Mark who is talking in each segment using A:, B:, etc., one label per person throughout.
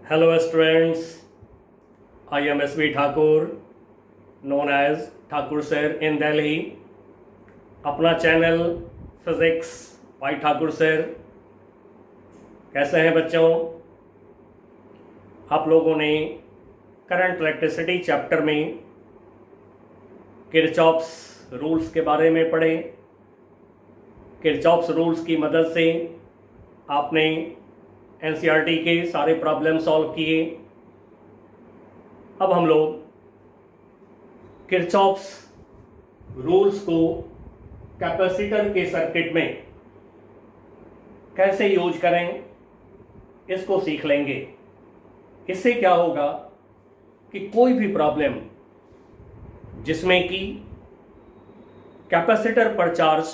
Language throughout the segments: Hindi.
A: Hello students, I am S.V. Thakur, known as Thakur Sir in Delhi. अपना channel physics bye Thakur sir. कैसे हैं बच्चों? आप लोगों ने करंट इलेक्ट्रिसिटी चैप्टर में किरचॉफ्स रूल्स के बारे में पढ़े। किरचॉफ्स रूल्स की मदद से आपने एनसीईआरटी के सारे प्रॉब्लम सॉल्व किए। अब हम लोग किरचॉफ्स रूल्स को कैपेसिटर के सर्किट में कैसे यूज करें इसको सीख लेंगे। इससे क्या होगा कि कोई भी प्रॉब्लम जिसमें कि कैपेसिटर पर चार्ज,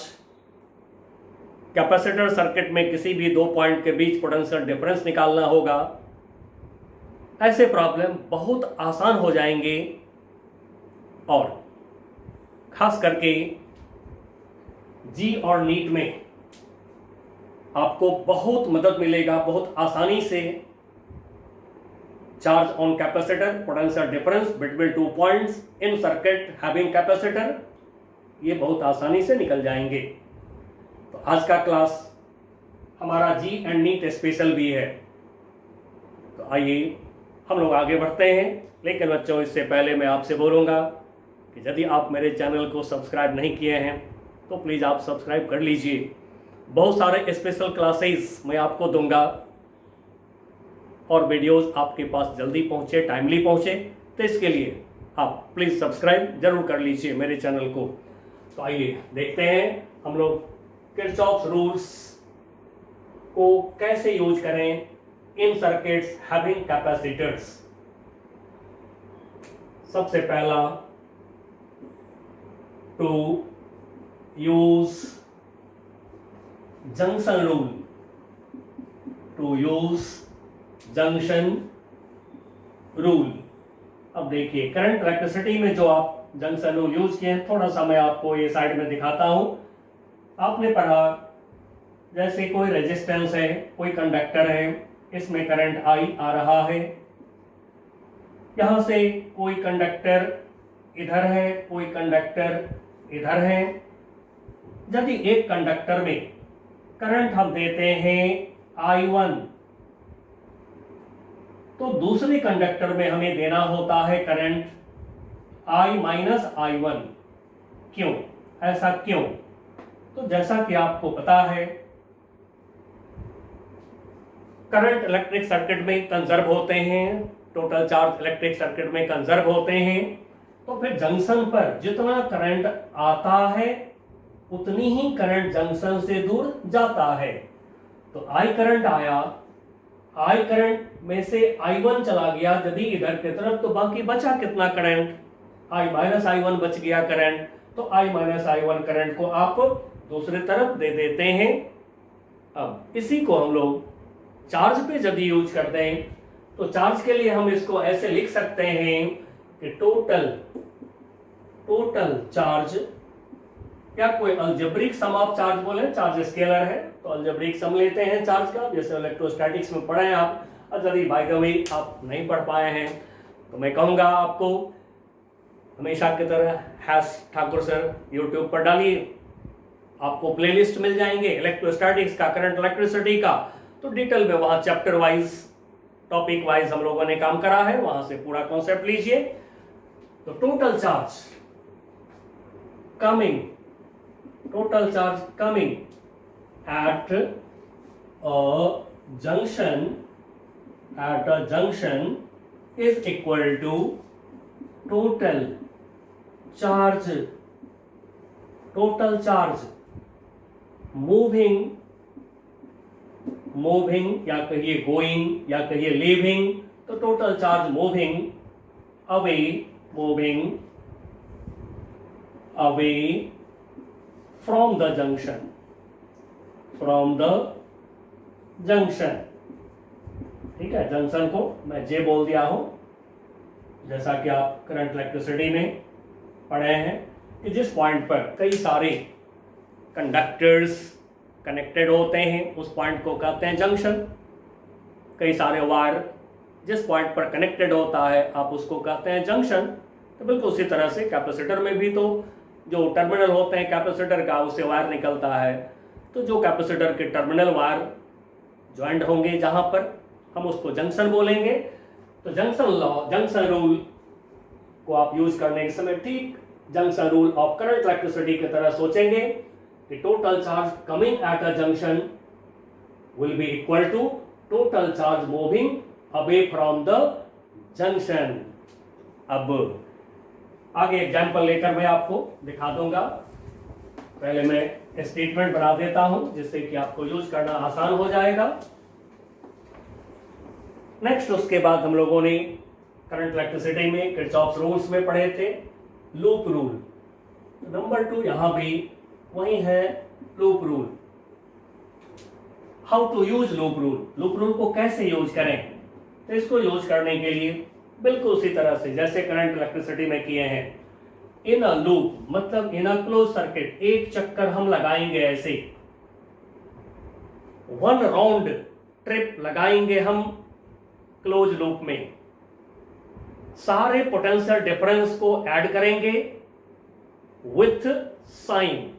A: कैपेसिटर सर्किट में किसी भी दो पॉइंट के बीच पोटेंशियल डिफरेंस निकालना होगा, ऐसे प्रॉब्लम बहुत आसान हो जाएंगे और खास करके जी और नीट में आपको बहुत मदद मिलेगा। बहुत आसानी से charge on capacitor, potential difference between two points in circuit having capacitor, ये बहुत आसानी से निकल जाएंगे। तो आज का क्लास हमारा जी एंड नीट स्पेशल भी है। तो आइए हम लोग आगे बढ़ते हैं। लेकिन बच्चों, इससे पहले मैं आपसे बोलूँगा कि यदि आप मेरे चैनल को सब्सक्राइब नहीं किए हैं तो प्लीज़ आप सब्सक्राइब कर लीजिए। बहुत सारे स्पेशल क्लासेस मैं आपको दूंगा और वीडियोस आपके पास जल्दी पहुँचे, टाइमली पहुँचे। तो इसके लिए आप प्लीज़ सब्सक्राइब जरूर कर लीजिए मेरे चैनल को। तो आइए देखते हैं हम लोग किरचॉफ्स रूल्स को कैसे यूज करें इन सर्किट्स हैविंग कैपेसिटर्स। सबसे पहला, to use junction rule. To use junction rule. अब देखिए, करंट इलेक्ट्रिसिटी में जो आप जंक्शन रूल यूज किए हैं, थोड़ा सा मैं आपको ये साइड में दिखाता हूं। आपने पढ़ा जैसे कोई रेजिस्टेंस है, कोई कंडक्टर है, इसमें करंट आई आ रहा है। यहां से कोई कंडक्टर इधर है, कोई कंडक्टर इधर है। यदि एक कंडक्टर में करंट हम देते हैं I1, तो दूसरे कंडक्टर में हमें देना होता है करंट I-I1। क्यों? ऐसा क्यों? तो जैसा कि आपको पता है, करंट इलेक्ट्रिक सर्किट में कंजर्व होते हैं, टोटल चार्ज इलेक्ट्रिक सर्किट में कंजर्व होते हैं। तो फिर जंक्शन पर जितना करंट आता है उतनी ही करंट जंक्शन से दूर जाता है। तो आई करंट आया, आई करंट में से I1 चला गया यदि इधर की तरफ, तो बाकी बचा कितना करंट? I-I1 बच गया करंट। तो I-I1 करंट को आप दूसरी तरफ दे देते हैं। अब इसी को हम लोग चार्ज पे यदि यूज करते हैं, तो चार्ज के लिए हम इसको ऐसे लिख सकते हैं कि टोटल चार्ज, या कोई अलजेब्रिक सम ऑफ चार्ज बोले, चार्ज स्केलर है तो अलजेब्रिक सम लेते हैं चार्ज का, जैसे इलेक्ट्रोस्टैटिक्स में पढ़े हैं आप। और यदि बाय द वे आप नहीं पढ़ पाए हैं तो मैं कहूँगा आपको हमेशा की तरह #ठाकुर सर यूट्यूब पर डालिए, आपको प्लेलिस्ट मिल जाएंगे इलेक्ट्रोस्टैटिक्स का, करंट इलेक्ट्रिसिटी का। तो डिटेल में वहाँ चैप्टर वाइज, टॉपिक वाइज हम लोगों ने काम करा है, वहां से पूरा कॉन्सेप्ट लीजिए। तो total charge coming at a junction is equal to total charge moving या कहिए गोइंग या कहिए लीविंग। तो total charge moving away from the junction। ठीक है, जंक्शन को मैं जे बोल दिया हूं, जैसा कि आप करंट इलेक्ट्रिसिटी में पढ़े हैं कि जिस पॉइंट पर कई सारे कंडक्टर्स कनेक्टेड होते हैं उस पॉइंट को कहते हैं जंक्शन। कई सारे वायर जिस पॉइंट पर कनेक्टेड होता है आप उसको कहते हैं जंक्शन। तो बिल्कुल उसी तरह से कैपेसिटर में भी तो जो टर्मिनल होते हैं कैपेसिटर का उससे वायर निकलता है, तो जो कैपेसिटर के टर्मिनल वायर ज्वाइंट होंगे जहां पर हम उसको जंक्शन बोलेंगे। तो जंक्शन लॉ, जंक्शन रूल को आप यूज करने के समय ठीक junction rule of current electricity की तरह सोचेंगे कि total charge coming at a junction will be equal to total charge moving away from the junction। अब आगे एग्जाम्पल लेकर मैं आपको दिखा दूंगा। पहले मैं स्टेटमेंट बना देता हूं जिससे कि आपको यूज करना आसान हो जाएगा। नेक्स्ट उसके बाद हम लोगों ने करंट इलेक्ट्रिसिटी में किरचॉफ्स रूल्स में पढ़े थे लूप रूल। नंबर 2 यहां भी वही है loop rule. How to use loop rule, loop rule को कैसे यूज करें। तो इसको यूज करने के लिए बिल्कुल उसी तरह से जैसे करंट इलेक्ट्रिसिटी में किए हैं। इन अ लूप मतलब इन अ क्लोज सर्किट, एक चक्कर हम लगाएंगे ऐसे, वन राउंड ट्रिप लगाएंगे हम क्लोज लूप में, सारे पोटेंशियल डिफरेंस को ऐड करेंगे विथ साइन,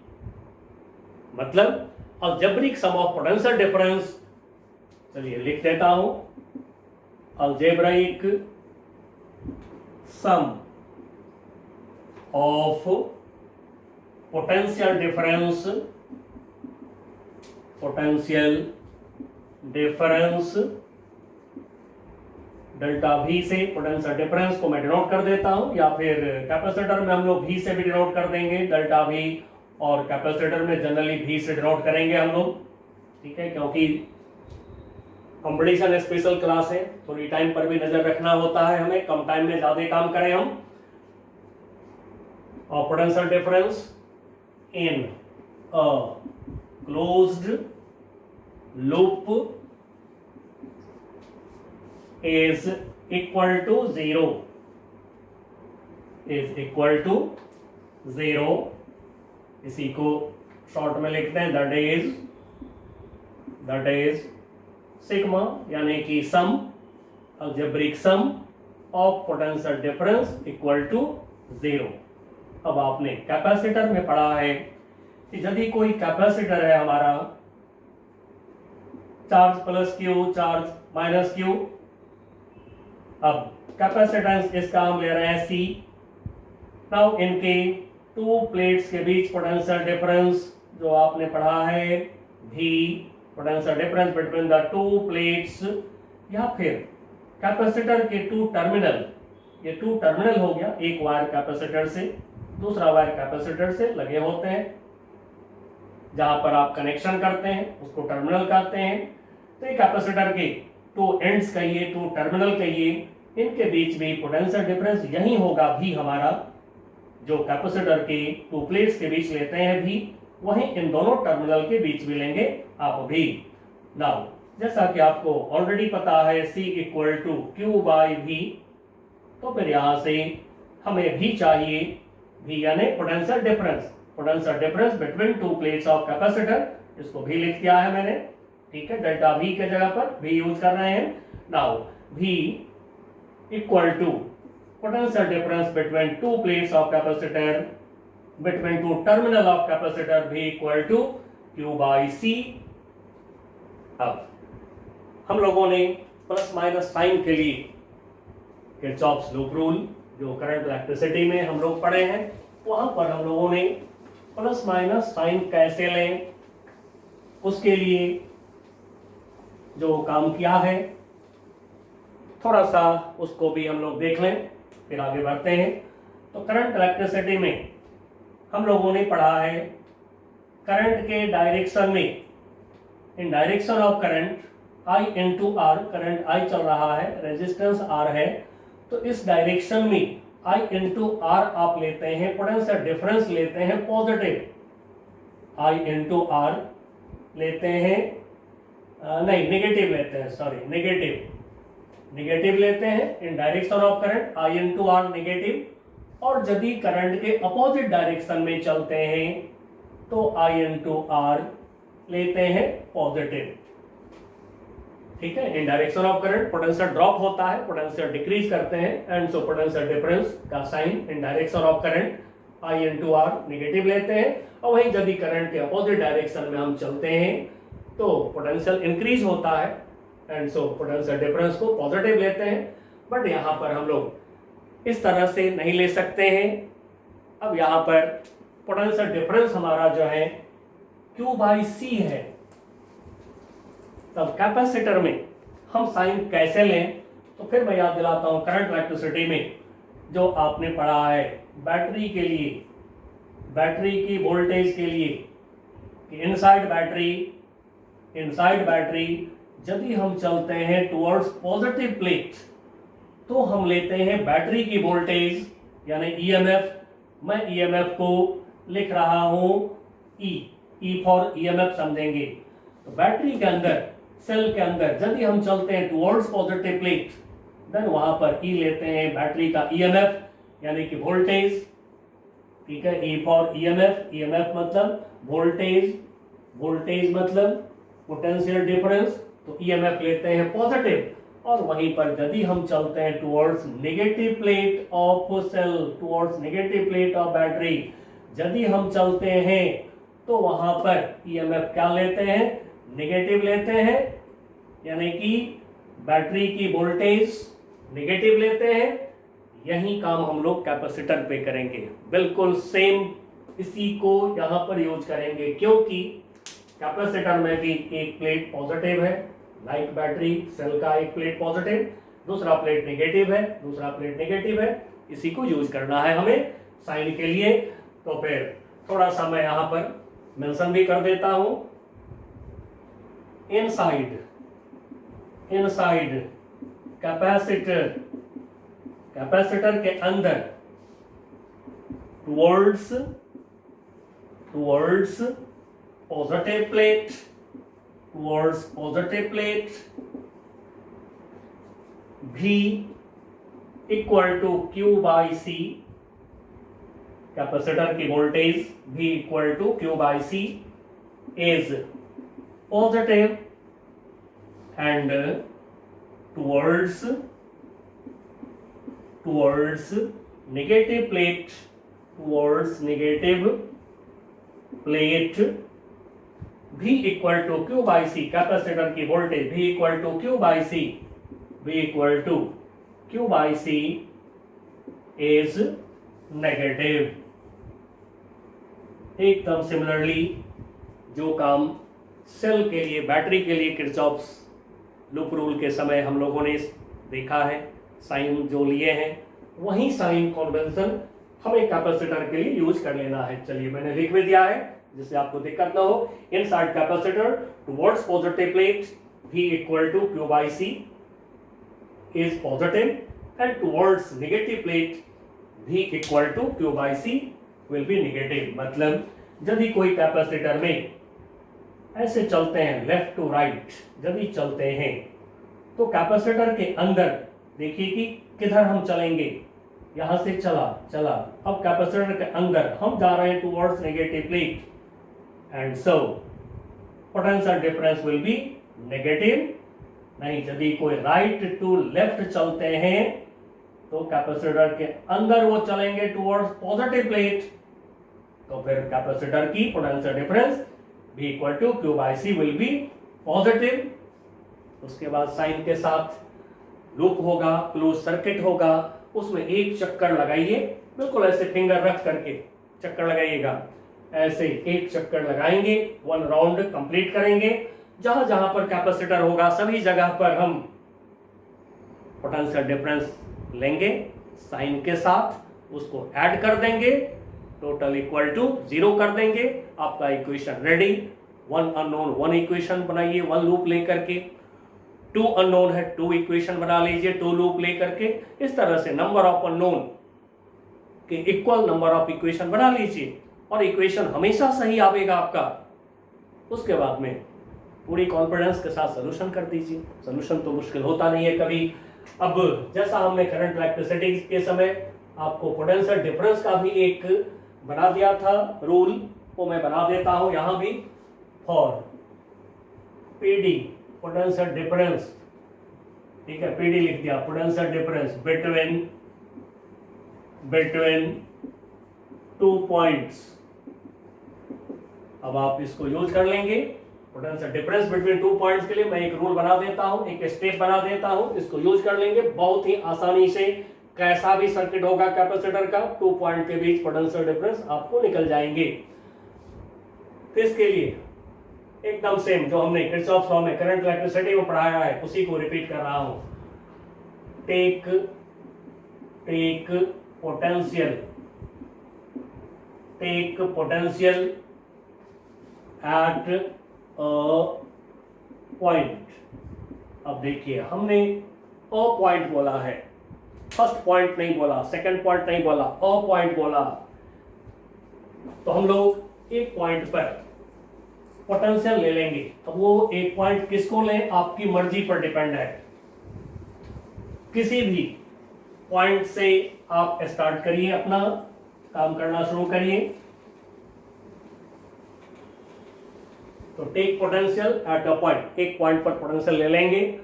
A: मतलब algebraic sum of potential difference. चलिए लिख देता हूं, algebraic sum of potential difference, potential difference delta V से पोटेंशियल डिफरेंस को मैं डिनोट कर देता हूं, या फिर कैपेसिटर में हम लोग V से भी डिनोट कर देंगे डेल्टा V, और कैपेसिटर में जनरली V से डिनोट करेंगे हम लोग, ठीक है, क्योंकि कंपटीशन स्पेशल क्लास है, थोड़ी टाइम पर भी नजर रखना होता है हमें, कम टाइम में ज्यादा काम करें हम। और potential difference in a closed loop is equal to 0, is equal to 0। इसी को शॉर्ट में लिखते हैं that is सिग्मा, यानी कि sum, algebraic sum of potential difference equal to 0। अब आपने कैपेसिटर में पढ़ा है कि यदि कोई कैपेसिटर है हमारा, charge plus Q, charge minus Q, अब कैपेसिटेंस इसका हम ले रहे हैं C। नाउ इनके टू प्लेट्स के बीच पोटेंशियल डिफरेंस जो आपने पढ़ा है V, potential difference between the two plates, या फिर कैपेसिटर के टू टर्मिनल, ये टू टर्मिनल हो गया, एक वायर कैपेसिटर से दूसरा वायर कैपेसिटर से लगे होते हैं, जहां पर आप कनेक्शन करते हैं उसको टर्मिनल कहते हैं। तो ये कैपेसिटर के टू एंड्स कहिए, टू टर्मिनल कहिए, इनके बीच में पोटेंशियल डिफरेंस यही होगा भी हमारा, जो कैपेसिटर के टू प्लेट्स के बीच लेते हैं भी, वहीं इन दोनों टर्मिनल के बीच भी लेंगे आप भी। नाउ जैसा कि आपको ऑलरेडी पता है C equal to Q by V, तो फिर यहां से हमें भी चाहिए, V यानी potential difference, potential difference between two plates of capacitor, इसको भी लिख दिया है मैंने, ठीक है, डेल्टा V के जगह पर V यूज कर रहे हैं। Now V equal to potential difference between two plates of capacitor, between two terminal of capacitor, V equal to Q by C। अब हम लोगों ने प्लस माइनस साइन के लिए किरचॉफ्स लूप रूल जो करंट इलेक्ट्रिसिटी में हम लोग पढ़े हैं, वहां पर हम लोगों ने प्लस माइनस साइन कैसे लें उसके लिए जो काम किया है, थोड़ा सा उसको भी हम लोग देख लें, फिर आगे बढ़ते हैं। तो करंट इलेक्ट्रिसिटी में हम लोगों ने पढ़ा है करंट के डायरेक्शन में, इन direction of current I into R, current I चल रहा है, रेजिस्टेंस R है, तो इस डायरेक्शन में I इंटू R आप लेते हैं, पोटेंशियल डिफरेंस लेते हैं पॉजिटिव, I इंटू R लेते हैं, नहीं नेगेटिव लेते हैं, सॉरी नेगेटिव लेते हैं इन direction of current, I into R negative. और यदि करंट के अपोजिट डायरेक्शन में चलते हैं तो I इंटू R लेते हैं पॉजिटिव, ठीक है, in direction of current potential drop होता है, पोटेंशियल डिक्रीज करते हैं, एंड सो पोटेंशियल डिफरेंस का sign in direction of current I into R negative लेते हैं। और वहीं यदि करंट के अपोजिट डायरेक्शन में हम चलते हैं तो पोटेंशियल इंक्रीज होता है, एंड सो पोटेंशियल डिफरेंस को पॉजिटिव लेते हैं। बट यहाँ पर हम लोग इस तरह से नहीं ले सकते हैं। अब यहाँ पर पोटेंशियल डिफरेंस हमारा जो है Q बाई C है, तब कैपेसिटर में हम साइन कैसे लें? तो फिर मैं याद दिलाता हूं करंट इलेक्ट्रिसिटी में जो आपने पढ़ा है बैटरी के लिए, बैटरी की वोल्टेज के लिए कि इनसाइड बैटरी यदि हम चलते हैं टुवर्ड्स पॉजिटिव प्लेट तो हम लेते हैं बैटरी की वोल्टेज यानी ईएमएफ। मैं ईएमएफ को लिख रहा हूं ई फॉर ईएमएफ समझेंगे। तो बैटरी के अंदर, सेल के अंदर यदि हम चलते हैं टुवर्ड्स पॉजिटिव प्लेट देन वहां पर ई लेते हैं बैटरी का ईएमएफ यानी कि वोल्टेज। ठीक है, ई फॉर ईएमएफ, ईएमएफ मतलब वोल्टेज, वोल्टेज मतलब पोटेंशियल डिफरेंस, तो ईएमएफ लेते हैं पॉजिटिव। और वहीं पर यदि हम चलते हैं towards negative plate of cell, towards negative plate of battery यदि हम चलते हैं तो वहां पर ईएमएफ क्या लेते हैं? नेगेटिव लेते हैं, यानी कि बैटरी की वोल्टेज नेगेटिव लेते हैं। यही काम हम लोग कैपेसिटर पे करेंगे, बिल्कुल सेम इसी को यहां पर यूज करेंगे, क्योंकि कैपेसिटर में भी एक प्लेट पॉजिटिव है, लाइक बैटरी सेल का एक प्लेट पॉजिटिव, दूसरा प्लेट नेगेटिव है, दूसरा प्लेट नेगेटिव है। इसी को यूज करना है हमें साइन के लिए। तो फिर थोड़ा सा मैं यहां पर मेंशन भी कर देता हूं, इनसाइड कैपेसिटर, कैपेसिटर के अंदर towards positive plate, towards positive plate भी equal to Q by C, capacitor की वोल्टेज भी equal to Q by C is positive and towards negative plate, towards negative plate भी equal to Q by C, capacitor की वोल्टेज भी equal to Q by C, भी equal to Q by C is negative. एकदम सिमिलरली जो काम सेल के लिए, बैटरी के लिए किरचॉफ्स लूप रूल के समय हम लोगों ने देखा है, साइन जो लिए हैं, वही साइन कन्वेंशन हमें कैपेसिटर के लिए यूज कर लेना है। चलिए मैंने लिख भी दिया है जिससे आपको दिक्कत ना हो। Inside capacitor towards positive plate V equal to Q by C is positive and towards negative plate V equal to Q by C will be negative. मतलब यदि कोई कैपेसिटर में ऐसे चलते हैं लेफ्ट टू राइट, यदि चलते हैं तो कैपेसिटर के अंदर देखिए कि किधर हम चलेंगे, यहां से चला, अब कैपेसिटर के अंदर हम जा रहे हैं towards negative plate and so potential difference will be negative. नहीं, यदि कोई राइट टू लेफ्ट चलते हैं तो कैपेसिटर के अंदर वो चलेंगे टुवर्ड्स पॉजिटिव प्लेट, तो फिर कैपेसिटर की potential difference V equal to Q by C will be positive. उसके बाद साइन के साथ लूप होगा, क्लोज सर्किट होगा, उसमें एक चक्कर लगाइए, बिल्कुल ऐसे फिंगर रख करके चक्कर लगाइएगा, ऐसे एक चक्कर लगाएंगे, 1 राउंड कंप्लीट करेंगे। जहां जहां पर कैपेसिटर होगा सभी जगह पर हम पोटेंशियल डिफरेंस लेंगे, साइन के साथ उसको ऐड कर देंगे, टोटल इक्वल टू 0 कर देंगे। आपका इक्वेशन रेडी। 1 अननोन 1 इक्वेशन बनाइए 1 लूप लेकर के, 2 अननोन है 2 इक्वेशन बना लीजिए 2 लूप लेकर के। इस तरह से नंबर ऑफ अननोन के इक्वल नंबर ऑफ इक्वेशन बना लीजिए और इक्वेशन हमेशा सही आएगा आपका। उसके बाद में पूरी कॉन्फिडेंस के साथ सोल्यूशन कर दीजिए। सोल्यूशन तो मुश्किल होता नहीं है कभी। अब जैसा हमने करंट इलेक्ट्रिसिटी के समय आपको पोटेंशियल डिफरेंस का भी एक बना दिया था रूल, वो मैं बना देता हूं यहां भी। फॉर PD पोटेंशियल डिफरेंस, ठीक है, पीडी लिख दिया, पोटेंशियल डिफरेंस बिटवीन 2 पॉइंट्स। अब आप इसको यूज कर लेंगे। पोटेंशियल डिफरेंस बिटवीन 2 पॉइंट्स के लिए मैं एक रूल बना देता हूं, एक स्टेप बना देता हूं, इसको यूज कर लेंगे बहुत ही आसानी से। कैसा भी सर्किट होगा कैपेसिटर का, 2 पॉइंट के बीच पोटेंशियल डिफरेंस आपको निकल जाएंगे। तो इसके लिए एकदम सेम जो हमने किरचॉफ लॉ में करंट इलेक्ट्रिसिटी में पढ़ाया है उसी को रिपीट कर रहा हूं। Take potential at a point. अब देखिए हमने अ पॉइंट बोला है, फर्स्ट पॉइंट नहीं बोला, सेकंड पॉइंट नहीं बोला, अ पॉइंट बोला। तो हम लोग एक पॉइंट पर पोटेंशियल ले लेंगे। अब वो एक पॉइंट किसको लें, आपकी मर्जी पर डिपेंड है। किसी भी पॉइंट से आप स्टार्ट करिए, अपना काम करना शुरू करिए। तो take potential at a point, एक पॉइंट पर पोटेंशियल ले लेंगे।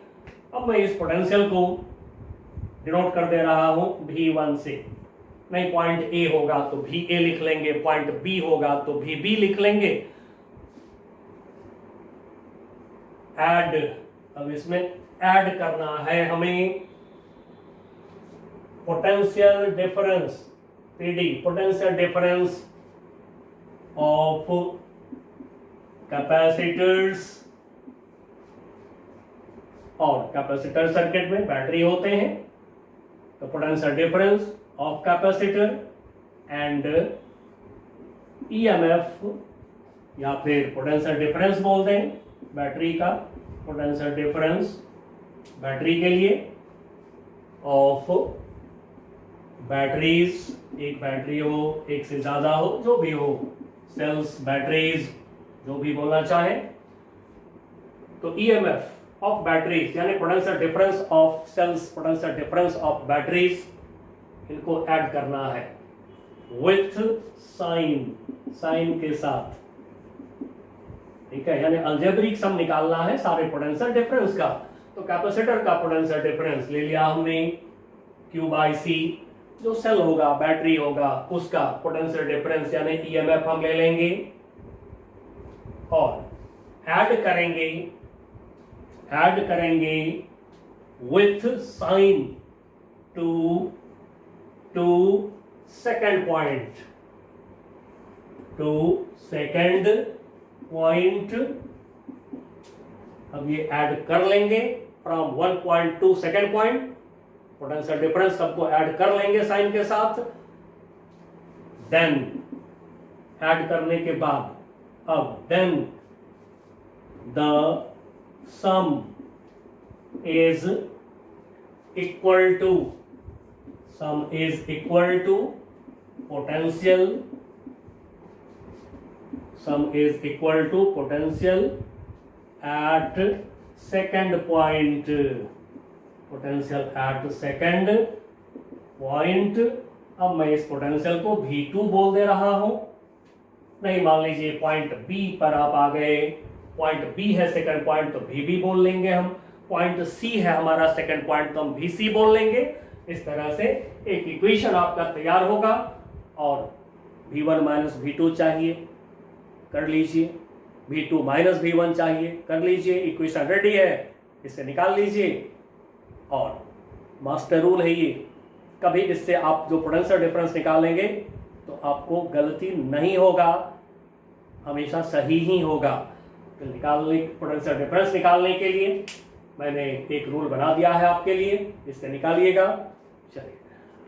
A: अब मैं इस पोटेंशियल को डिनोट कर दे रहा हूं V1 से। नहीं, पॉइंट ए होगा तो VA लिख लेंगे, पॉइंट बी होगा तो VB लिख लेंगे। ऐड, अब इसमें ऐड करना है हमें potential difference PD, potential difference of capacitors. और कैपेसिटर सर्किट में बैटरी होते हैं, तो potential difference of capacitor and EMF, या फिर पोटेंशियल डिफरेंस बोल दें बैटरी का, पोटेंशियल डिफरेंस बैटरी के लिए ऑफ बैटरीज, एक बैटरी हो, एक से ज्यादा हो, जो भी हो, सेल्स, बैटरीज, जो भी बोलना चाहे। तो EMF ऑफ बैटरीज यानी potential difference of cells, potential difference of batteries, इनको ऐड करना है विथ साइन के साथ, ठीक है। यानी अलजेब्रिक सम निकालना है सारे पोटेंशियल डिफरेंस का। तो कैपेसिटर का पोटेंशियल डिफरेंस ले लिया हमने Q/C, जो सेल होगा, बैटरी होगा, उसका पोटेंशियल डिफरेंस यानी EMF हम ले लेंगे और ऐड करेंगे with sign to second point. अब ये ऐड कर लेंगे from 1 point two second point, potential difference सबको ऐड कर लेंगे साइन के साथ। देन ऐड करने के बाद अब then the sum is equal to potential at second point, अब मैं इस पोटेंशियल को V2 बोल दे रहा हूं। नहीं, मान लीजिए पॉइंट B पर आप आ गए, पॉइंट B है सेकंड पॉइंट तो VB बोल लेंगे हम, पॉइंट C है हमारा सेकंड पॉइंट तो हम VC बोल लेंगे। इस तरह से एक इक्वेशन आपका तैयार होगा। और V1 माइनस V2 चाहिए, कर लीजिए, V2 माइनस V1 चाहिए, कर लीजिए, इक्वेशन रेडी है, इसे निकाल लीजिए। और मास्टर रूल है ये, कभी इससे आप जो पोटेंशियल डिफरेंस निकालेंगे तो आपको गलती नहीं होगा, हमेशा सही ही होगा। तो पोटेंशियल डिफरेंस निकालने के लिए मैंने एक रूल बना दिया है आपके लिए, इससे निकालिएगा। चलिए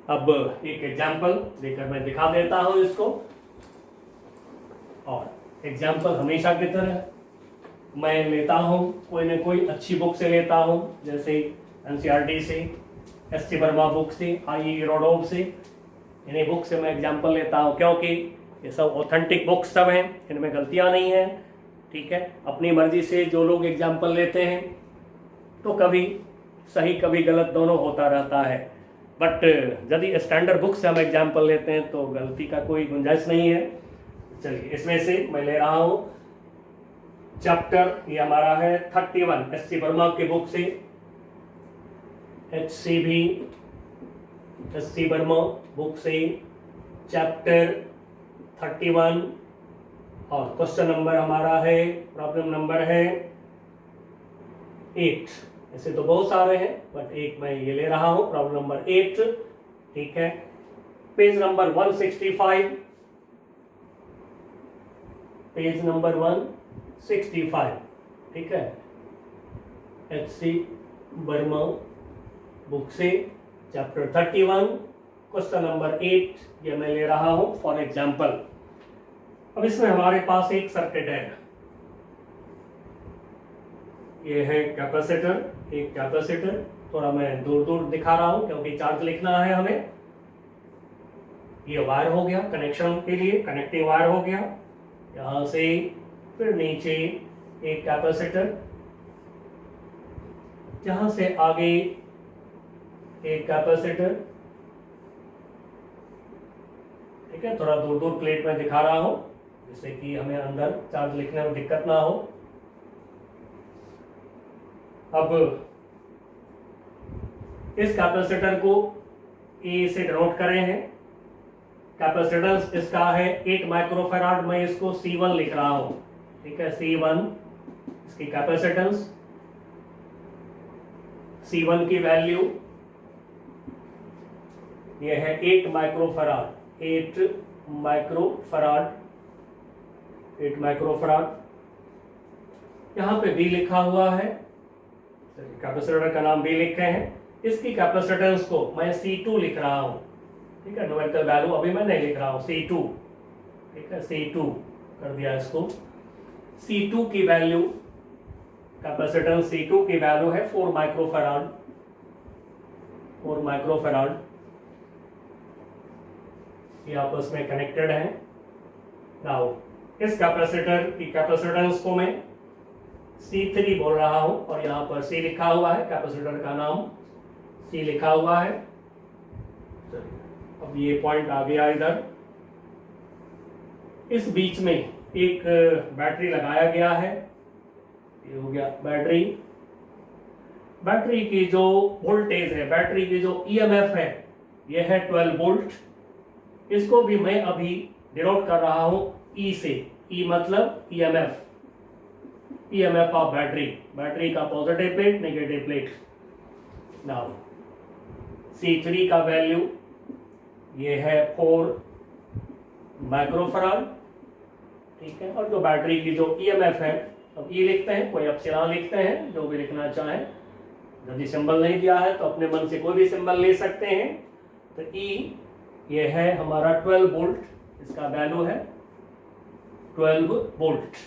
A: अब एक एग्जाम्पल लेकर मैं दिखा देता हूं इसको। और एग्जाम्पल हमेशा की तरह मैं लेता हूं कोई न कोई अच्छी बुक से लेता हूं, जैसे NCERT से, SC वर्मा बुक से, IE रोडोव से, इन्हीं बुक से मैं एग्जाम्पल लेता हूं क्योंकि ये सब ऑथेंटिक बुक्स सब हैं, इनमें गलतियां नहीं हैं, ठीक है। अपनी मर्जी से जो लोग एग्जाम्पल लेते हैं तो कभी सही कभी गलत दोनों होता रहता है, बट यदि स्टैंडर्ड बुक से हम एग्जाम्पल लेते हैं तो गलती का कोई गुंजाइश नहीं है। चलिए इसमें से मैं ले रहा हूँ चैप्टर ये हमारा है 31 एस.सी. वर्मा के बुक से, एस.सी. वर्मा बुक से चैप्टर 31 और क्वेश्चन नंबर हमारा है, प्रॉब्लम नंबर है 8। ऐसे तो बहुत सारे हैं बट एक मैं ये ले रहा हूं, प्रॉब्लम नंबर 8। ठीक है, पेज नंबर 165, पेज नंबर 165। ठीक है, एच.सी. वर्मा बुक से चैप्टर 31 क्वेश्चन नंबर 8 ये मैं ले रहा हूं फॉर एग्जाम्पल। अब इसमें हमारे पास एक सर्किट है, ये है कैपेसिटर, एक कैपेसिटर। थोड़ा मैं दूर दूर दिखा रहा हूं क्योंकि चार्ज लिखना है हमें। ये वायर हो गया कनेक्शन के लिए, कनेक्टिंग वायर हो गया, यहां से फिर नीचे एक कैपेसिटर, यहां से आगे एक कैपेसिटर। ठीक है, थोड़ा दूर दूर प्लेट में दिखा रहा हूं जिससे कि हमें अंदर चार्ज लिखने में दिक्कत ना हो। अब इस कैपेसिटर को ए से डिनोट करें हैं। कैपेसिटेंस इसका है 8 माइक्रोफैराड, मैं इसको C1 लिख रहा हूं। ठीक है, C1 इसकी कैपेसिटेंस, C1 की वैल्यू ये है 8 माइक्रोफैराड, 8 माइक्रोफैराड, 8 माइक्रोफैराड। यहां पे B लिखा हुआ है, कैपेसिटर का नाम B लिखे हैं। इसकी कैपेसिटेंस को मैं C2 लिख रहा हूं। ठीक है, न्यूमेरिकल वैल्यू अभी मैं नहीं लिख रहा हूं, C2। ठीक है, C2 कर दिया इसको। C2 की वैल्यू, कैपेसिटेंस C2 की वैल्यू है 4 माइक्रोफैराड, 4 माइक्रोफैराड। ये आपस में कनेक्टेड है। नाउ इस कैपेसिटर की कैपेसिटेंस को मैं C3 बोल रहा हूं और यहां पर C लिखा हुआ है, कैपेसिटर का नाम C लिखा हुआ है। अब ये पॉइंट आ गया इधर। इस बीच में एक बैटरी लगाया गया है, ये हो गया बैटरी। बैटरी की जो वोल्टेज है, बैटरी की जो ईएमएफ है, ये है 12 वोल्ट। इसको भी मैं अभी डिनोट कर रहा हूं ई से। ई मतलब EMF, EMF of battery, battery का positive plate, negative plate. Now C3 का वैल्यू ये है 4 माइक्रोफैराड। ठीक है, और जो बैटरी की जो ईएमएफ है, अब ई लिखते हैं, कोई एप्सिलॉन लिखते हैं, जो भी लिखना चाहें। यदि सिंबल नहीं दिया है तो अपने मन से कोई भी सिंबल ले सकते हैं। तो ई ये है हमारा 12 वोल्ट, इसका वैल्यू है 12 volt.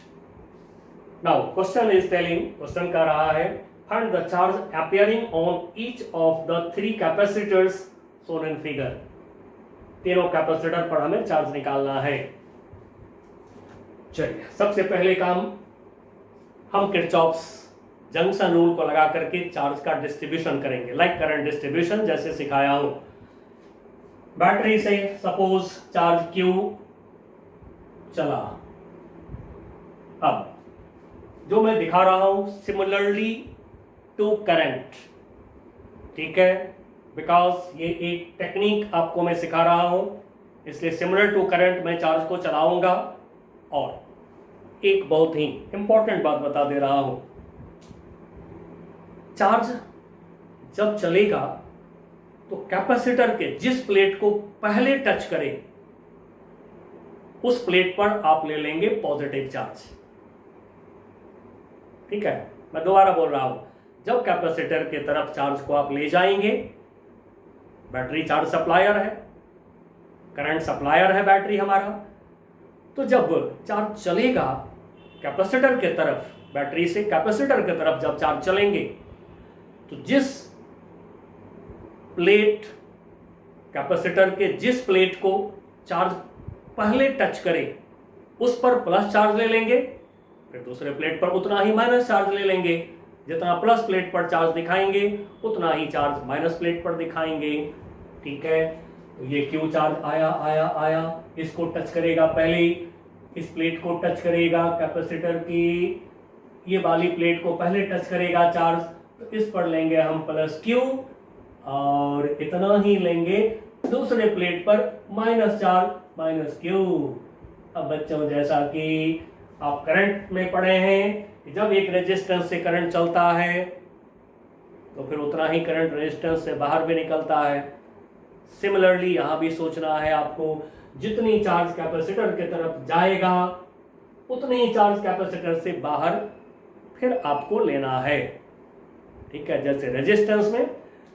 A: Now question is telling, question कर रहा है find the charge appearing on each of the 3 capacitors shown in figure. तीनों कैपेसिटर पर हमें चार्ज निकालना है। चलिए, सबसे पहले काम हम किरचॉफ्स जंक्शन रूल को लगा करके चार्ज का डिस्ट्रीब्यूशन करेंगे, लाइक करंट डिस्ट्रीब्यूशन जैसे सिखाया हूं। बैटरी से सपोज चार्ज Q चला। अब जो मैं दिखा रहा हूं सिमिलरली टू करंट, ठीक है, बिकॉज ये एक टेक्निक आपको मैं सिखा रहा हूं, इसलिए सिमिलर टू करंट मैं चार्ज को चलाऊंगा। और एक बहुत ही इंपॉर्टेंट बात बता दे रहा हूं, चार्ज जब चलेगा तो कैपेसिटर के जिस प्लेट को पहले टच करे उस प्लेट पर आप ले लेंगे पॉजिटिव चार्ज। ठीक है, मैं दोबारा बोल रहा हूं, जब कैपेसिटर के तरफ चार्ज को आप ले जाएंगे, बैटरी चार्ज सप्लायर है, करंट सप्लायर है बैटरी हमारा, तो जब चार्ज चलेगा कैपेसिटर के तरफ, बैटरी से कैपेसिटर के तरफ जब चार्ज चलेंगे, तो जिस प्लेट, कैपेसिटर के जिस प्लेट को चार्ज पहले टच करे उस पर प्लस चार्ज ले लेंगे, फिर दूसरे प्लेट पर उतना ही माइनस चार्ज ले लेंगे। जितना प्लस प्लेट पर चार्ज दिखाएंगे उतना ही चार्ज माइनस प्लेट पर दिखाएंगे। ठीक है, तो ये क्यू चार्ज आया आया आया, इसको टच करेगा, पहले इस प्लेट को टच करेगा कैपेसिटर की ये वाली प्लेट को पहले टच करेगा चार्ज, तो इस पर लेंगे हम प्लस क्यू, और इतना ही लेंगे दूसरे प्लेट पर माइनस चार्ज माइनस क्यू। अब बच्चों, जैसा कि आप करंट में पढ़े हैं कि जब एक रेजिस्टेंस से करंट चलता है तो फिर उतना ही करंट रेजिस्टेंस से बाहर भी निकलता है। सिमिलरली यहाँ भी सोचना है आपको, जितनी चार्ज कैपेसिटर की तरफ जाएगा उतनी ही चार्ज कैपेसिटर से बाहर फिर आपको लेना है। ठीक है, जैसे रेजिस्टेंस में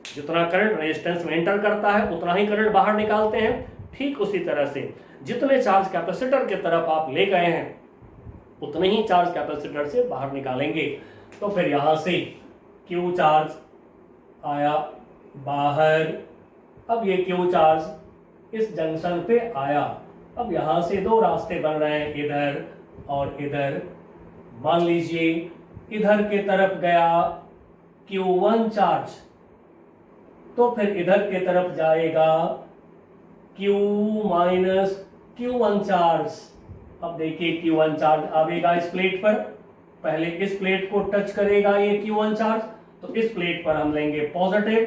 A: जितना करंट रेजिस्टेंस में एंटर करता है उतना ही करंट बाहर निकालते हैं, ठीक उसी तरह से जितने चार्ज कैपेसिटर की तरफ आप ले गए हैं उतने ही चार्ज कैपेसिटर से बाहर निकालेंगे। तो फिर यहाँ से क्यू चार्ज आया बाहर। अब ये क्यू चार्ज इस जंक्शन पे आया। अब यहाँ से दो रास्ते बन रहे हैं, इधर और इधर। मान लीजिए इधर के तरफ गया Q1 चार्ज, तो फिर इधर के तरफ जाएगा Q माइनस Q1 चार्ज। अब देखिए Q1 चार्ज आएगा इस प्लेट पर, पहले इस प्लेट को टच करेगा ये Q1 चार्ज, तो इस प्लेट पर हम लेंगे पॉजिटिव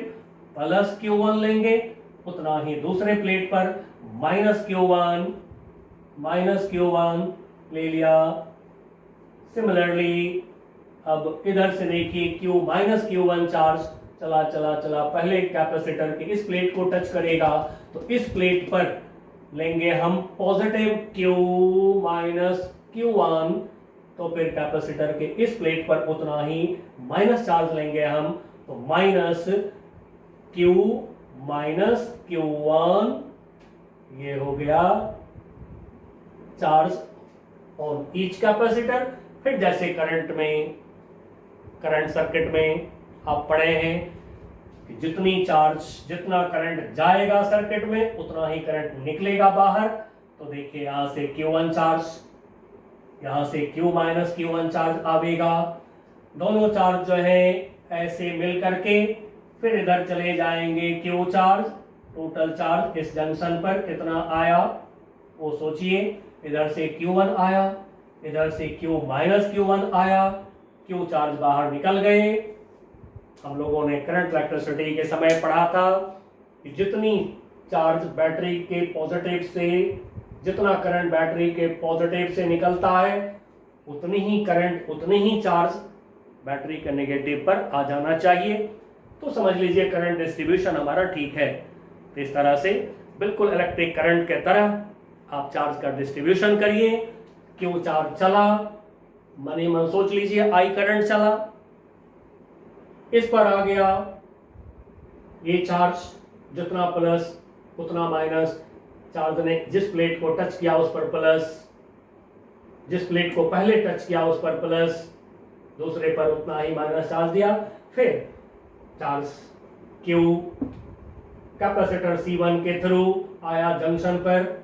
A: प्लस Q1 लेंगे, उतना ही दूसरे प्लेट पर माइनस Q1 ले लिया। सिमिलरली अब इधर से देखिए Q माइनस Q1 चार्ज चला चला चला, पहले कैपेसिटर के इस प्लेट को टच करेगा, तो इस प्लेट पर लेंगे हम पॉजिटिव Q माइनस Q1, तो फिर कैपेसिटर के इस प्लेट पर उतना ही माइनस चार्ज लेंगे हम, तो माइनस Q माइनस Q1, ये हो गया चार्ज ऑन ईच कैपेसिटर। फिर जैसे करंट सर्किट में आप पढ़े हैं कि जितना करंट जाएगा सर्किट में उतना ही करंट निकलेगा बाहर। तो देखिए यहाँ से Q1 चार्ज, यहाँ से Q माइनस Q1 चार्ज आवेगा। दोनों चार्ज जो है ऐसे मिल करके फिर इधर चले जाएंगे Q चार्ज। टोटल चार्ज इस जंक्शन पर कितना आया वो सोचिए। इधर से Q1 आया, इधर से Q माइनस Q1 आया, Q चार्ज बाहर निकल गए। हम लोगों ने करंट इलेक्ट्रिसिटी के समय पढ़ा था कि जितनी चार्ज बैटरी के पॉजिटिव से, जितना करंट बैटरी के पॉजिटिव से निकलता है उतनी ही करंट, उतनी ही चार्ज बैटरी के नेगेटिव पर आ जाना चाहिए। तो समझ लीजिए करंट डिस्ट्रीब्यूशन हमारा ठीक है। तो इस तरह से बिल्कुल इलेक्ट्रिक करंट के तरह आप चार्ज का डिस्ट्रीब्यूशन करिए। क्यू चार्ज चला, मन ही मन सोच लीजिए आई करंट चला, इस पर आ गया ये चार्ज, जितना प्लस उतना माइनस। चार्ज ने जिस प्लेट को टच किया उस पर प्लस, जिस प्लेट को पहले टच किया उस पर प्लस, दूसरे पर उतना ही माइनस चार्ज दिया। फिर चार्ज Q कैपेसिटर C1 के थ्रू आया जंक्शन पर।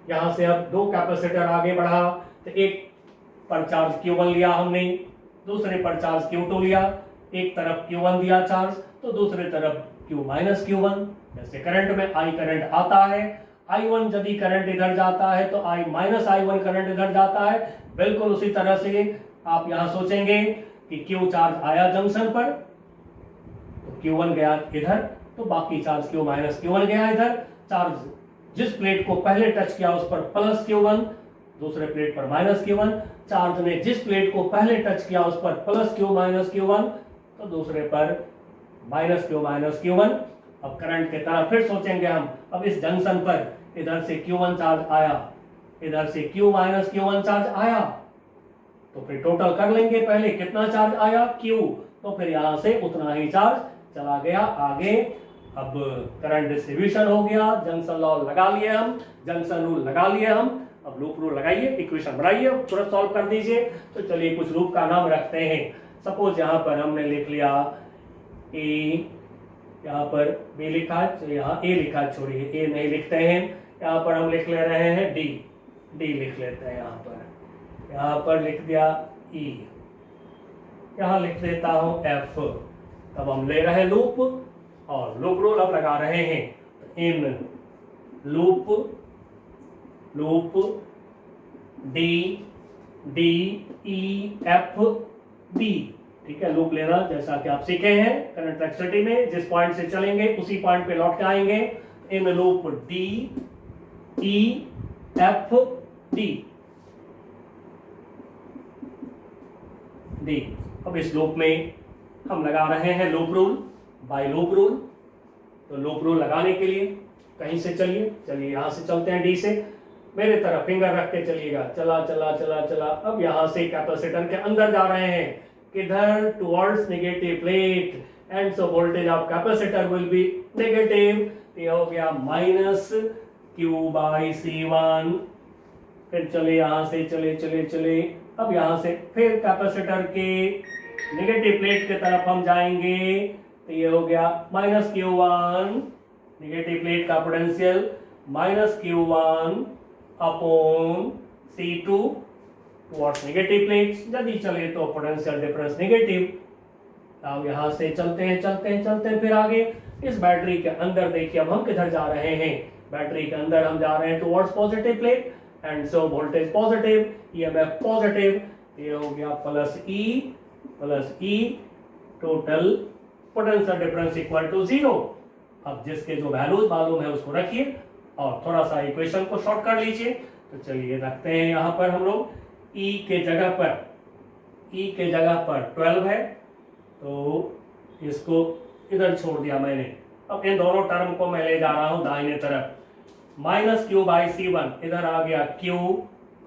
A: यहां से अब दो कैपेसिटर आगे बढ़ा, तो एक पर चार्ज Q1 लिया हमने, दूसरे पर चार्ज Q2 लिया। एक तरफ Q1 दिया चार्ज तो दूसरे तरफ Q माइनस Q1। जैसे करंट में I करंट आता है, I1 यदि करंट इधर जाता है तो I माइनस I1 करंट इधर जाता है। बिल्कुल उसी तरह से आप यहां सोचेंगे कि Q चार्ज आया जंक्शन पर तो Q1 गया इधर, तो बाकी चार्ज Q माइनस Q1 गया इधर। चार्ज जिस प्लेट को पहले टच किया उस पर प्लस Q1, दूसरे प्लेट पर माइनस Q1। चार्ज ने जिस प्लेट को पहले टच किया उस पर प्लस Q माइनस Q1, तो दूसरे पर माइनस Q। अब करंट की तरह फिर सोचेंगे हम। अब इस जंक्शन पर इधर से Q1 चार्ज आया, इधर से Q माइनस Q1 चार्ज आया, तो फिर टोटल कर लेंगे पहले कितना चार्ज आया Q, तो फिर यहां से उतना ही चार्ज चला गया आगे। अब करंट डिस्ट्रीब्यूशन हो गया, जंक्शन लॉ लगा लिए हम, जंक्शन रूल लगा लिए हम। अब लूप रूल लगाइए, इक्वेशन बनाइए, तुरंत सॉल्व कर दीजिए। तो चलिए कुछ लूप का नाम रखते हैं। सपोज यहाँ पर हमने लिख लिया A, यहाँ पर B लिखा, तो यहाँ A लिखा, छोड़िए A नहीं लिखते हैं। यहाँ पर हम लिख ले रहे हैं D लिख लेते हैं। यहाँ पर लिख दिया E, यहाँ लिख देता हूँ F। तब हम ले रहे हैं लूप और लूप रूल अब लगा रहे हैं। In loop D D E F B. ठीक है, लूप लेना जैसा कि आप सीखे हैं करंट इलेक्ट्रिसिटी में, जिस पॉइंट से चलेंगे उसी पॉइंट पे लौट के आएंगे। In loop D E F D D. अब इस लूप में हम लगा रहे हैं loop rule, by loop rule. तो लूप रूल लगाने के लिए कहीं से चलिए यहां से चलते हैं, डी से मेरे तरफ फिंगर रख के चलिएगा, चला चला चला चला। अब यहां से कैपेसिटर के अंदर जा रहे हैं, किधर, towards negative plate, and so voltage of capacitor will be negative. ये हो गया माइनस क्यू बाई C1। फिर चले यहां से चले। अब यहां से फिर कैपेसिटर के नेगेटिव प्लेट की तरफ हम जाएंगे, तो ये हो गया माइनस Q1, नेगेटिव प्लेट का potential minus Q1 upon C2 towards negative plate. यदि चले तो पोटेंशियल डिफरेंस नेगेटिव। अब यहां से चलते हैं फिर आगे इस बैटरी के अंदर। देखिए अब हम किधर जा रहे हैं, बैटरी के अंदर हम जा रहे हैं towards positive plate, and so voltage positive, EMF positive. ये हो गया plus E, total potential difference equal to 0। अब जिसके जो वैल्यूज मालूम है उसको रखिए और थोड़ा सा इक्वेशन को शॉर्ट कर लीजिए। तो चलिए रखते हैं यहां पर हम लोग E के जगह पर 12 है, तो इसको इधर छोड़ दिया मैंने। अब इन दोनों टर्म को मैं ले जा रहा हूं दाहिने तरफ, माइनस क्यू बाई C1 इधर आ गया Q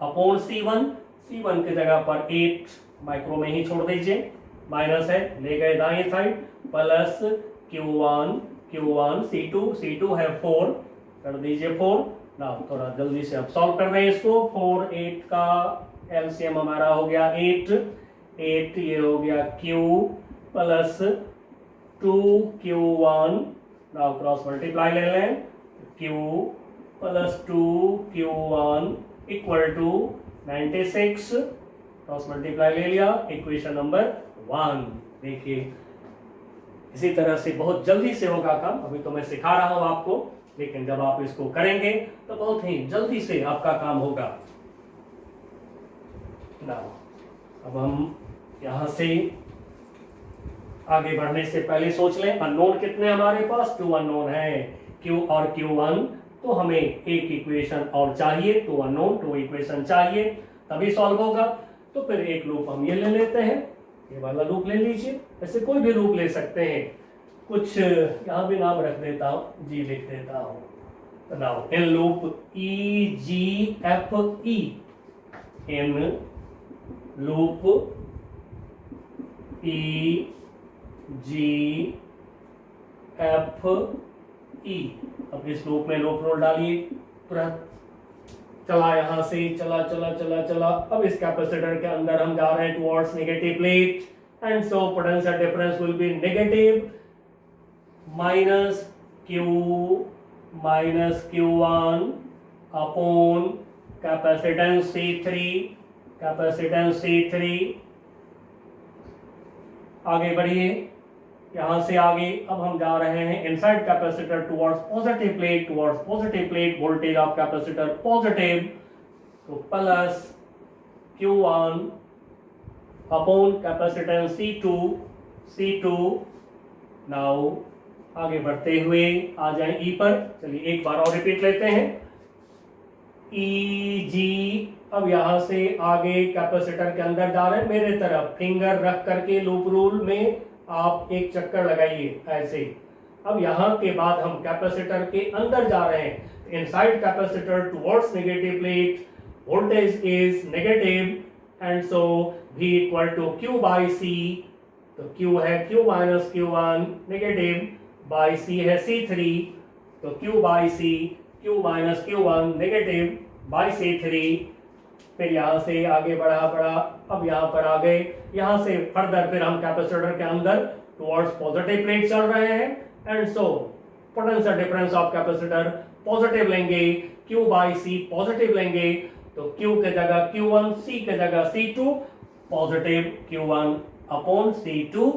A: अपॉन C1 की जगह पर 8 माइक्रो में ही छोड़ दीजिए, माइनस है ले गए दाएं साइड, प्लस Q1 C2 है 4 कर दीजिए 4। ना थोड़ा जल्दी से अब सॉल्व कर रहे हैं इसको। 4 8 का एलसीएम हमारा हो गया 8, ये हो गया Q plus 2Q1। Now cross multiply ले लें, Q plus 2Q1 equal to 96। Cross multiply ले लिया, इक्वेशन नंबर 1। देखिए इसी तरह से बहुत जल्दी से होगा काम। अभी तो मैं सिखा रहा हूं आपको, लेकिन जब आप इसको करेंगे तो बहुत ही जल्दी से आपका काम होगा। अब हम यहां से आगे बढ़ने से पहले सोच लें अननोन कितने हमारे पास, 2 अननोन है, Q और Q1। तो हमें एक इक्वेशन और चाहिए, 2 अननोन 2 इक्वेशन चाहिए तभी सॉल्व होगा। तो फिर एक लूप हम ये ले लेते हैं, ये वाला लूप ले लीजिए, ऐसे कोई भी लूप ले सकते हैं। कुछ यहाँ भी नाम रख देता हूँ, जी लिख देता हूँ। Now in loop EGFE, in loop EGFE। अब इस लूप में लूप रोल डालिए तुरंत। चला यहां से चला। अब इस कैपेसिटर के अंदर हम जा रहे हैं towards negative plate, and so potential difference will be negative minus Q1 upon capacitance C3। आगे बढ़िए यहां से आगे। अब हम जा रहे हैं inside capacitor towards positive plate, voltage of capacitor positive, तो plus Q1 upon capacitance C2। Now आगे बढ़ते हुए आ जाएं E पर। चलिए एक बार और रिपीट लेते हैं, EG। अब यहां से आगे कैपेसिटर के अंदर जा रहे हैं, मेरे तरफ फिंगर रख करके लूप रूल में आप एक चक्कर लगाइए ऐसे। अब यहां के बाद हम कैपेसिटर के अंदर जा रहे हैं, inside capacitor towards negative plate, voltage is negative, and so V equal to Q by C। तो Q है Q minus Q1 negative, by C है C3, तो Q by C, Q minus Q1 negative by C3। फिर यहाँ से आगे बढ़ा। अब यहाँ पर आ गए, यहाँ से फर्दर फिर हम कैपेसिटर के अंदर टुवर्ड्स पॉजिटिव प्लेट चल रहे हैं, and so potential difference of capacitor positive लेंगे, Q बाई C पॉजिटिव लेंगे, तो Q के जगह Q1, C के जगह C2, positive Q1 upon C2।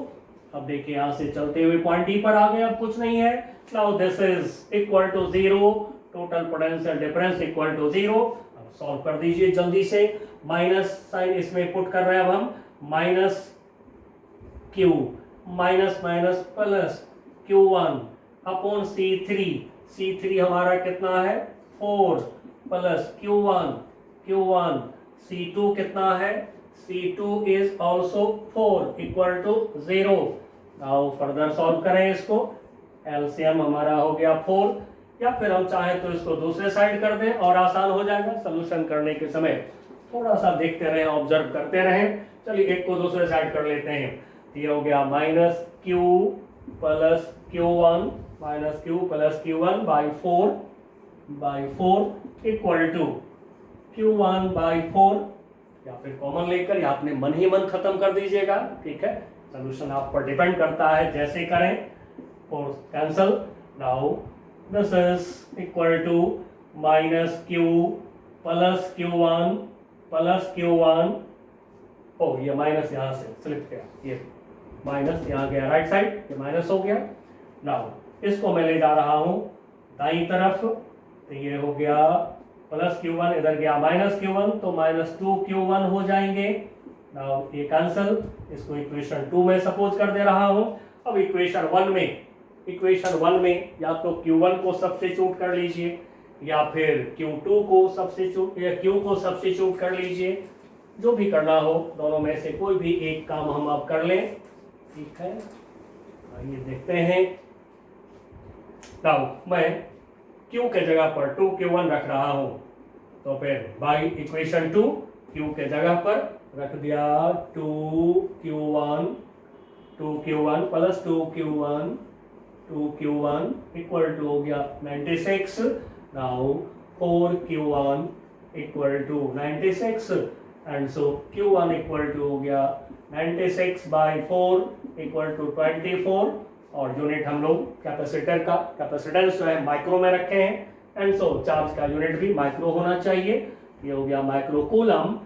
A: अब देखिए यहां से चलते हुए पॉइंट E पर आ गए, अब कुछ नहीं है। Now this is equal to 0 total potential difference equal to 0। अब सॉल्व कर दीजिए जल्दी से। माइनस साइन इसमें पुट कर रहे हैं अब हम, minus Q minus minus plus Q1 upon C3 हमारा कितना है 4 प्लस Q1 C2 कितना है, C2 is also 4 equal to 0। Now further solve करें इसको। एलसीएम हमारा हो गया 4, या फिर हम चाहें तो इसको दूसरे साइड कर दें और आसान हो जाएगा। सोल्यूशन करने के समय थोड़ा सा देखते रहें, ऑब्जर्व करते रहें। चलिए एक को दूसरे साइड कर लेते हैं। ये हो गया minus Q plus Q1 minus Q plus Q1 by 4 equal to Q1 by 4, या फिर कॉमन लेकर या अपने मन ही मन खत्म कर दीजिएगा, ठीक है। सोल्यूशन आप पर डिपेंड करता है, जैसे करें। 4 cancel. Now this is equal to minus Q plus Q1 ओ ये माइनस यहाँ से स्लिप गया, ये माइनस यहाँ गया राइट साइड, ये माइनस हो गया। नाउ इसको मैं ले जा रहा हूँ दाईं तरफ, तो ये हो गया प्लस Q1, इधर गया माइनस Q1, तो माइनस 2Q1 हो जाएंगे। नाउ ये कैंसल। इसको इक्वेशन 2 में सपोज कर दे रहा हूँ। अब इक्वेशन 1 में या तो Q1 को सब्स्टिट्यूट कर लीजिए, या फिर Q2 को सब्स्टिट्यूट या Q को सब्स्टिट्यूट कर लीजिए, जो भी करना हो दोनों में से कोई भी एक काम हम अब कर लें, ठीक है। आइए देखते हैं। नाउ मैं Q के जगह पर 2Q1 रख रहा हूं, तो फिर बाई इक्वेशन 2 Q के जगह पर रख दिया 2Q1 plus 2Q1 equal to हो गया 96। Now 4Q1 equal to 96, and so Q1 equal to हो गया 96 बाई 4 इक्वल टू 24, और यूनिट हम लोग कैपेसिटर का कैपेसिटेंस जो है माइक्रो में रखे हैं, एंड सो चार्ज का यूनिट भी माइक्रो होना चाहिए। ये हो गया माइक्रो कूलम।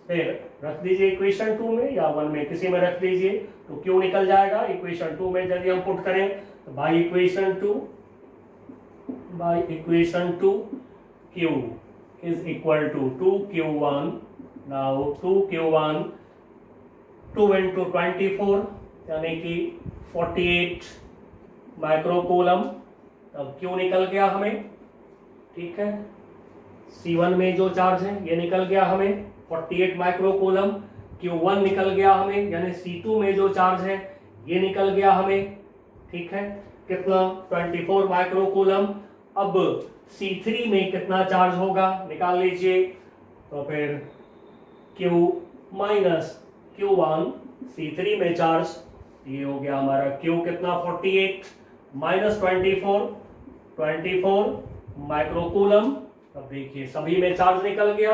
A: फिर रख दीजिए इक्वेशन 2 में या 1 में, किसी में रख दीजिए, तो क्यू निकल जाएगा। इक्वेशन 2 में यदि हम पुट करें तो by equation 2 Q is equal to 2Q1। Now 2Q1 2 into 24 यानी कि 48 माइक्रो कूलम। अब Q निकल गया हमें, ठीक है। C1 में जो चार्ज है ये निकल गया हमें 48 माइक्रो कूलम। Q1 निकल गया हमें, यानी C2 में जो चार्ज है ये निकल गया हमें, ठीक है। कितना 24 माइक्रो कूलम। अब C3 में कितना चार्ज होगा निकाल लीजिए, तो फिर Q माइनस Q1 C3 में चार्ज, ये हो गया हमारा Q कितना 48 माइनस 24 माइक्रो कूलम। अब देखिए सभी में चार्ज निकल गया।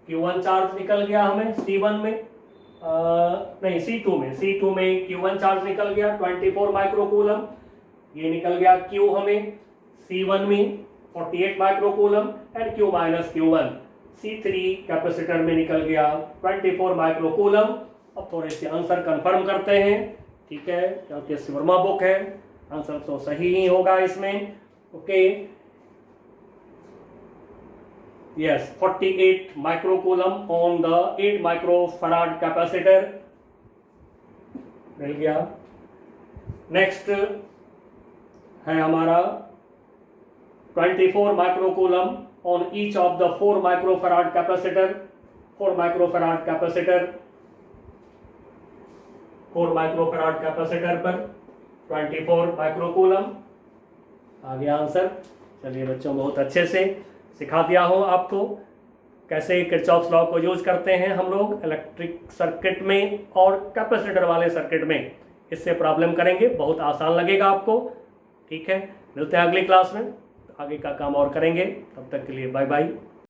A: Q1 चार्ज निकल गया हमें C1 में, नहीं C2 में Q1 चार्ज निकल गया 24 माइक्रो कूलम। ये निकल गया Q हमें C1 में 48 micro coulomb, and Q minus Q1 C3 capacitor में निकल गया 24 माइक्रो कूलम। अब थोड़े से आंसर कंफर्म करते हैं, ठीक है, क्योंकि सिवर्मा बुक है, आंसर तो सही ही होगा इसमें। Okay, yes 48 micro coulomb on the 8 micro farad capacitor मिल गया। नेक्स्ट है हमारा 24 micro coulomb on each of the 4 micro farad capacitor. 4 micro farad capacitor पर 24 माइक्रो कूलम आ गया आंसर। चलिए बच्चों, बहुत अच्छे से सिखा दिया हो आपको कैसे किरचॉफ्स लॉ को यूज करते हैं हम लोग इलेक्ट्रिक सर्किट में और कैपेसिटर वाले सर्किट में। इससे प्रॉब्लम करेंगे, बहुत आसान लगेगा आपको, ठीक है। मिलते हैं अगली क्लास में, आगे का काम और करेंगे। तब तक के लिए बाय बाय।